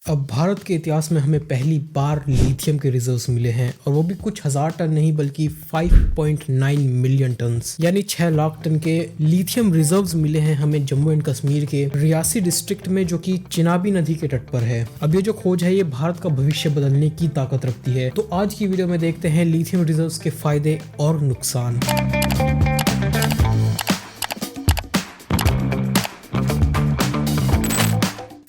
अब भारत के इतिहास में हमें पहली बार लिथियम के रिजर्व्स मिले हैं और वो भी कुछ हजार टन नहीं बल्कि 5.9 मिलियन टन यानी 6 लाख टन के लिथियम रिजर्व्स मिले हैं हमें जम्मू एंड कश्मीर के रियासी डिस्ट्रिक्ट में, जो कि चिनाबी नदी के तट पर है। अब ये जो खोज है ये भारत का भविष्य बदलने की ताकत रखती है। तो आज की वीडियो में देखते हैं लिथियम रिजर्व्स के फायदे और नुकसान।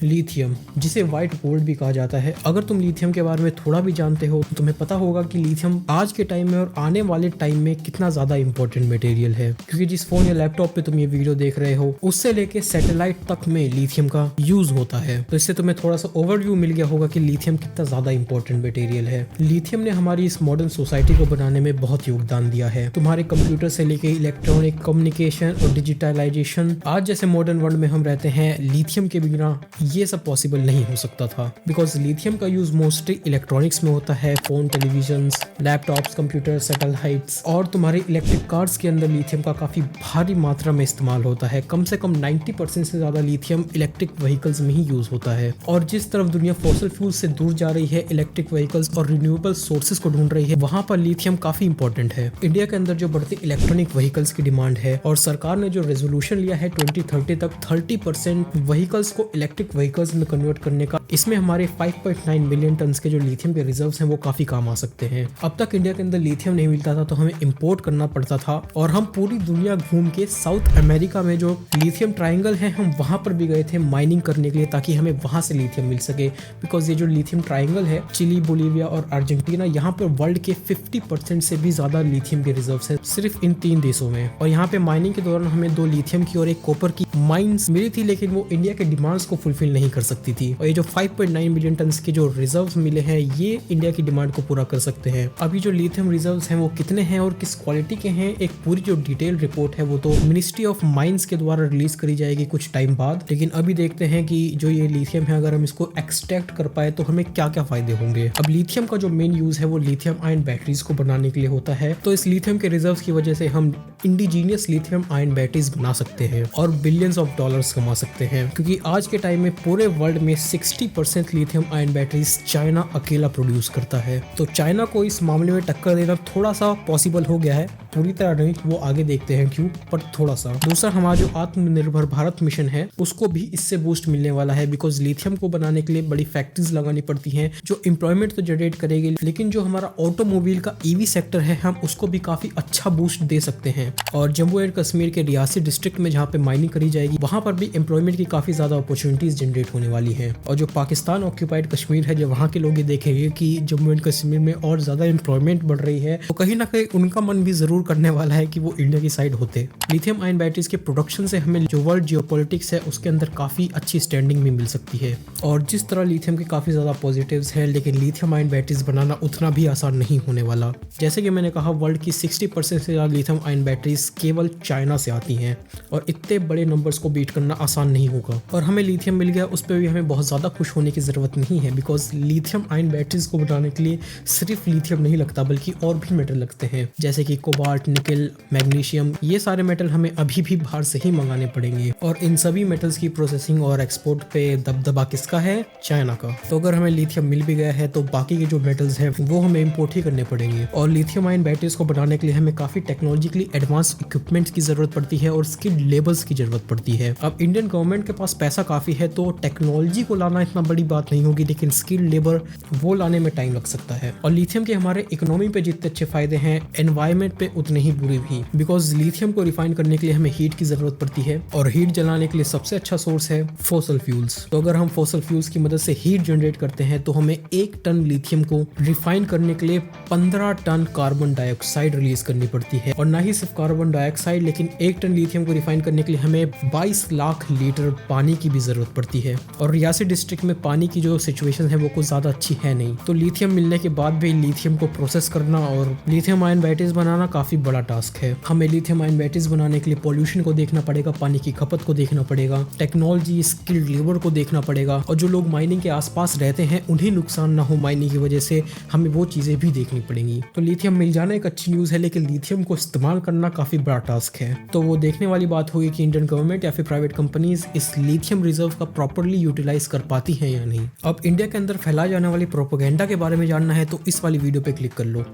लिथियम, जिसे व्हाइट गोल्ड भी कहा जाता है। अगर तुम लिथियम के बारे में थोड़ा भी जानते हो तो तुम्हें पता होगा कि लिथियम आज के टाइम में और आने वाले टाइम में कितना ज्यादा इंपॉर्टेंट मटेरियल है, क्योंकि जिस फोन या लैपटॉप पे तुम ये वीडियो देख रहे हो उससे लेके सैटेलाइट तक में लिथियम का यूज होता है। तो इससे तुम्हें थोड़ा सा ओवरव्यू मिल गया होगा कि लिथियम कितना ज्यादा इंपॉर्टेंट मटेरियल है। लिथियम ने हमारी इस मॉडर्न सोसाइटी को बनाने में बहुत योगदान दिया है। तुम्हारे कंप्यूटर से लेके इलेक्ट्रॉनिक कम्युनिकेशन और डिजिटलाइजेशन, आज जैसे मॉडर्न वर्ल्ड में हम रहते हैं, लिथियम के बिना ये सब पॉसिबल नहीं हो सकता था। बिकॉज लिथियम का यूज मोस्टली इलेक्ट्रॉनिक्स में होता है। Phone, television, laptops, computer, satellites और तुम्हारे इलेक्ट्रिक कार्स के अंदर लिथियम का काफी भारी मात्रा में इस्तेमाल होता है। कम से कम 90% से ज्यादा लिथियम इलेक्ट्रिक व्हीकल्स में ही यूज होता है। और जिस तरफ दुनिया फॉसिल फ्यूल से दूर जा रही है, इलेक्ट्रिक व्हीकल्स और रिन्यूएबल सोर्सेज को ढूंढ रही है, वहां पर लिथियम काफी इंपॉर्टेंट है। इंडिया के अंदर जो बढ़ती इलेक्ट्रॉनिक व्हीकल्स की डिमांड है और सरकार ने जो रेजोल्यूशन लिया है 2030 तक 30% व्हीकल्स को इलेक्ट्रिक व्हीकल्स में कन्वर्ट करने का, इसमें हमारे 5.9 मिलियन टन के जो लिथियम के रिजर्व्स हैं वो काफी काम आ सकते हैं। अब तक इंडिया के अंदर लिथियम नहीं मिलता था तो हमें इंपोर्ट करना पड़ता था और हम पूरी दुनिया घूम के साउथ अमेरिका में जो लिथियम ट्रायंगल है हम वहां पर भी गए थे माइनिंग करने के लिए, ताकि हमें वहां से लिथियम मिल सके। बिकॉज ये जो लिथियम ट्रायंगल है, चिली, बोलीविया और अर्जेंटीना, यहाँ पर वर्ल्ड के 50% से भी ज्यादा लिथियम के रिजर्व्स हैं सिर्फ इन 3 देशों में। और यहाँ पे माइनिंग के दौरान हमें 2 लिथियम की और 1 कॉपर की माइंस मिली थी, लेकिन वो इंडिया के डिमांड्स को फुलफिल नहीं कर सकती थी। और ये जो 5.9 मिलियन टन के जो रिजर्व्स मिले हैं ये इंडिया की डिमांड को पूरा कर सकते हैं। अभी जो लिथियम रिजर्व्स हैं वो कितने हैं और किस क्वालिटी के हैं, एक पूरी जो डिटेल रिपोर्ट है वो तो मिनिस्ट्री ऑफ माइंस के द्वारा रिलीज करी जाएगी कुछ टाइम बाद। लेकिन अभी देखते हैं कि जो ये लिथियम है अगर हम इसको एक्सट्रैक्ट कर पाए तो हमें क्या क्या फायदे होंगे। अब लिथियम का जो मेन यूज है वो लिथियम आयन बैटरीज को बनाने के लिए होता है। तो इस लिथियम के रिजर्व्स की वजह से हम इंडिजीनियस लिथियम आयन बैटरीज बना सकते हैं और बिलियंस ऑफ डॉलर्स कमा सकते हैं, क्योंकि आज के टाइम में पूरे वर्ल्ड में 60% लिथियम आयन बैटरीज चाइना अकेला प्रोड्यूस करता है। तो चाइना को इस मामले में टक्कर देना थोड़ा सा पॉसिबल हो गया है, पूरी तरह नहीं, वो आगे देखते हैं क्यों, पर थोड़ा सा। दूसरा, हमारा जो आत्मनिर्भर भारत मिशन है उसको भी इससे बूस्ट मिलने वाला है। बिकॉज लिथियम को बनाने के लिए बड़ी फैक्ट्रीज लगानी पड़ती हैं जो एम्प्लॉयमेंट तो जनरेट करेगी, लेकिन जो हमारा ऑटोमोबाइल का ईवी सेक्टर है हम उसको भी काफी अच्छा बूस्ट दे सकते हैं। और जम्मू एंड कश्मीर के रियासी डिस्ट्रिक्ट में जहाँ पे माइनिंग करी जाएगी वहां पर भी एम्प्लॉयमेंट की काफी ज्यादा अपॉर्चुनिटीज जनरेट होने वाली है। और जो पाकिस्तान ऑक्यूपाइड कश्मीर है, जब वहाँ के लोग ये देखेंगे कि जम्मू एंड कश्मीर में और ज्यादा एम्प्लॉयमेंट बढ़ रही है, तो कहीं ना कहीं उनका मन भी जरूर करने वाला है कि वो इंडिया की साइड होते। लिथियम आयन बैटरीज के प्रोडक्शन से हमें जो वर्ल्ड जियोपॉलिटिक्स है उसके अंदर काफी अच्छी स्टैंडिंग भी मिल सकती है। और जिस तरह लिथियम के काफी ज्यादा पॉजिटिव्स हैं, लेकिन लिथियम आयन बैटरीज बनाना उतना भी आसान नहीं होने वाला। जैसे कि मैंने कहा, वर्ल्ड की 60% से ज्यादा लिथियम आयन बैटरीज केवल चाइना से आती हैं और इतने बड़े नंबर्स को बीट करना आसान नहीं होगा। और हमें लिथियम मिल गया, उस पर भी हमें बहुत ज्यादा खुश होने की जरूरत नहीं है। बिकॉज लिथियम आयन बैटरीज को बनाने के लिए सिर्फ लिथियम नहीं लगता बल्कि और भी मेटल लगते हैं, जैसे कि कोबाल्ट, निकल, मैग्नीशियम। ये सारे मेटल हमें अभी भी बाहर से ही मंगाने पड़ेंगे और इन सभी मेटल्स की प्रोसेसिंग और एक्सपोर्ट पे दबदबा किसका है? चाइना का। तो अगर हमें लिथियम मिल भी गया है तो बाकी के जो मेटल्स हैं वो हमें इम्पोर्ट ही करने पड़ेंगे। और लिथियम आयन बैटरीज को बनाने के लिए हमें काफी टेक्नोलॉजिकली एडवांस इक्विपमेंट्स की जरूरत पड़ती है और स्किल्ड लेबर्स की जरूरत पड़ती है। अब इंडियन गवर्नमेंट के पास पैसा काफी है तो टेक्नोलॉजी को लाना इतना बड़ी बात नहीं होगी, लेकिन स्किल्ड लेबर वो लाने में टाइम लग सकता है। और लिथियम के हमारे इकोनॉमी पे जितने अच्छे फायदे हैं, एनवायरमेंट पे उतने ही बुरे भी। बिकॉज लिथियम को रिफाइन करने के लिए हमें हीट की जरूरत पड़ती है और हीट जलाने के लिए सबसे अच्छा सोर्स है फॉसिल फ्यूल्स। तो अगर हम फॉसिल फ्यूल्स की मदद से हीट जनरेट करते हैं तो हमें 1 टन लिथियम को रिफाइन करने के लिए 15 टन कार्बन डाइऑक्साइड रिलीज करनी पड़ती है। और ना ही सिर्फ कार्बन डाइऑक्साइड, लेकिन 1 टन लिथियम को रिफाइन करने के लिए हमें 22 लाख लीटर पानी की भी जरूरत पड़ती है। और रियासी डिस्ट्रिक्ट में पानी की जो सिचुएशन है वो कुछ ज्यादा अच्छी है नहीं। तो लिथियम मिलने के बाद भी लिथियम को प्रोसेस करना और लिथियम आयन बैटरीज बनाना काफी बड़ा टास्क है। हमें लिथियम आयन बैटरीज बनाने के लिए पॉल्यूशन को देखना पड़ेगा, पानी की खपत को देखना पड़ेगा, टेक्नोलॉजी, स्किल्ड लेबर को देखना पड़ेगा, और जो लोग माइनिंग के आसपास रहते हैं उन्हें नुकसान ना हो माइनिंग की वजह से, हमें वो चीजें भी देखनी पड़ेंगी। तो लिथियम मिल जाना एक अच्छी न्यूज है, लेकिन लिथियम को इस्तेमाल करना काफी बड़ा टास्क है। तो वो देखने वाली बात होगी कि इंडियन गवर्नमेंट या फिर प्राइवेट कंपनीज इस लिथियम रिजर्व का प्रॉपर्ली यूटिलाइज कर पाती हैं या नहीं। अब इंडिया के अंदर फैलाए जाने वाली प्रोपेगेंडा के बारे में जानना है तो इस वाली वीडियो पे क्लिक कर लो।